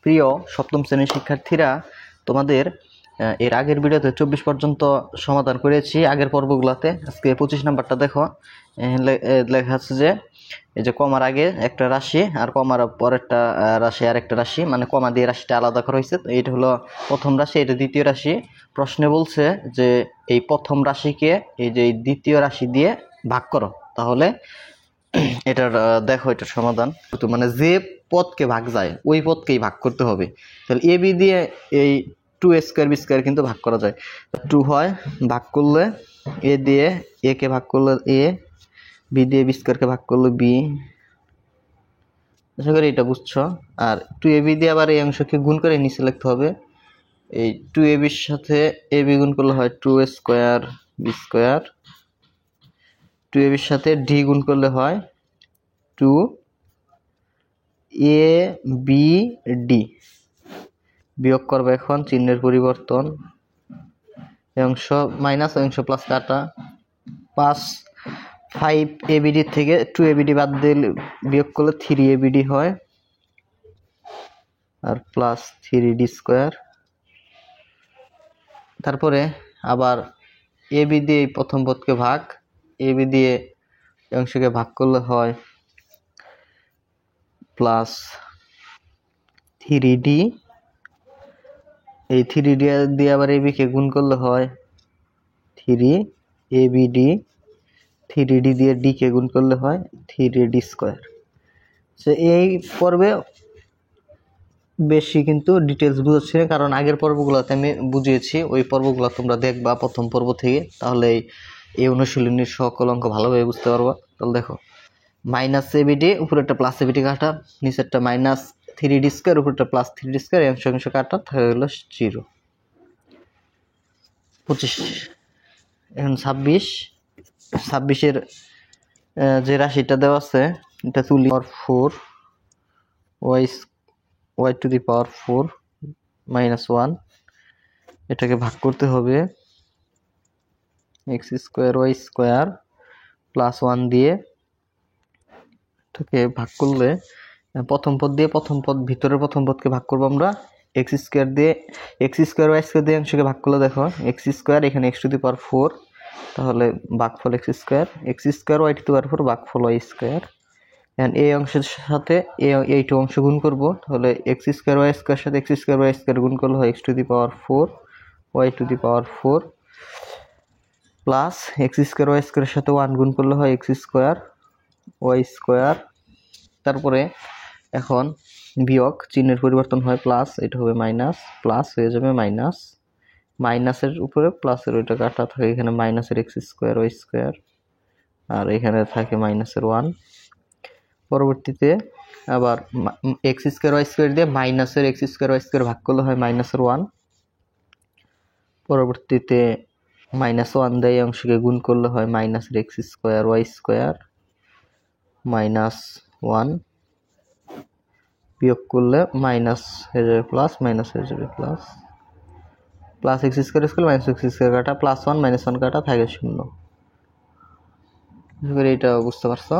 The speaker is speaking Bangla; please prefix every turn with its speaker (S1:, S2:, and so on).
S1: প্রিয় সপ্তম শ্রেণীর শিক্ষার্থীরা, তোমাদের এর আগের ভিডিওতে 24 পর্যন্ত সমাধান করেছি আগের পর্বগুলোতে। আজকে 25 নাম্বারটা দেখো। লেখা আছে যে এই যে কমার আগে একটা রাশি আর কমার পরেরটা রাশি আর একটা রাশি, মানে কমা দিয়ে রাশিটা আলাদা করা হয়েছে। তো এটা হলো প্রথম রাশি, এটা দ্বিতীয় রাশি। প্রশ্নে বলছে যে এই প্রথম রাশিকে এই যে দ্বিতীয় রাশি দিয়ে ভাগ করো। তাহলে এটার দেখো এটার সমাধান। তো মানে যে পদকে ভাগ যায় ওই পদকেই ভাগ করতে হবে। তাহলে এ বি দিয়ে এই 2a² b² কিন্তু ভাগ করা যায়। 2 হয়, ভাগ করলে এ দিয়ে এ কে ভাগ করলে এ, বি দিয়ে b² কে ভাগ করলে বি। আশা করি এটা বুঝছো। আর 2ab দিয়ে আবার এই অংশকে গুণ করে নিচে লিখতে হবে। এই 2ab এর সাথে ab গুণ করলে হয় 2a² b²। 2ab এর সাথে d গুণ করলে হয় 2abd। বিয়োগ করবে এখন, চিহ্নের পরিবর্তন। অংশ মাইনাস অংশ প্লাস কাটা। 5abd থেকে 2abd বাদ দিলে বিয়োগ করলে 3abd হয়, আর প্লাস 3d²। তারপরে আবার ab দিয়ে প্রথম পদকে ভাগ, ab দিয়ে অংশকে ভাগ করলে হয় প্লাস 3d। এই 3d দিয়ে আবার ab কে গুণ করলে হয় 3abd। 3d দিয়ে d কে গুণ করলে হয় 3d²। সো এই পর্বে বেশি কিন্তু ডিটেলস বুঝাচ্ছি না, কারণ আগের পর্বগুলোতে আমি বুঝিয়েছি। ওই পর্বগুলো তোমরা দেখবা প্রথম পর্ব থেকে, তাহলে এই অনুশীলনীর সকল অঙ্ক ভালোভাবে বুঝতে পারবা। তাহলে দেখো, মাইনাস abd, উপরে একটা প্লাস abd কাটা, নিচে একটা মাইনাস 3d², উপরে একটা প্লাস 3d², অংশ অংশ কাটা, থাকে হলো 0। 25 এখন 26 যে রাশিটা দেওয়া আছে এটা তুলি 4 y টু দি পাওয়ার 4 -1। এটাকে ভাগ করতে হবে x² y² +1 দিয়ে। এটাকে ভাগ করলে প্রথম পদ দিয়ে প্রথম পদ, ভিতরের প্রথম পদকে ভাগ করবো আমরা x² দিয়ে। x² y² দিয়ে অংশকে ভাগ করলে দেখো x², এখানে x টু দি পাওয়ার 4, তাহলে ভাগফল x² y টু দি পাওয়ার 4 ভাগফল y²। এই অংশের সাথে এইটা অংশ গুণ করব, তাহলে x² y² সাথে x² y² গুণ করলে হয় x to the power 4 y to the power 4 plus x² y² সাথে 1 গুণ করলে হয় x² y²। তারপরে এখন বিয়োগ, চিহ্নের পরিবর্তন হয় প্লাস, এটা হবে মাইনাস, প্লাস হয়ে যাবে মাইনাস। মাইনাসের উপরে প্লাসের ওইটা কাটা থাকে, এখানে মাইনাসের x² y², আর এখানে থাকে মাইনাসের 1। পরবর্তীতে আবার x² y² দিয়ে মাইনাসের x² y² ভাগ করলে হয় মাইনাসের 1। পরবর্তীতে -1 দিয়ে অংশকে গুণ করলে হয় মাইনাসের x² y² -1। বিয়োগ করলে মাইনাস হয়ে যাবে প্লাস, মাইনাস হয়ে যাবে plus. Plus x² minus x² কাটা, +1 -1 কাটা, থাকে 0। এটা বুঝতে পারছো?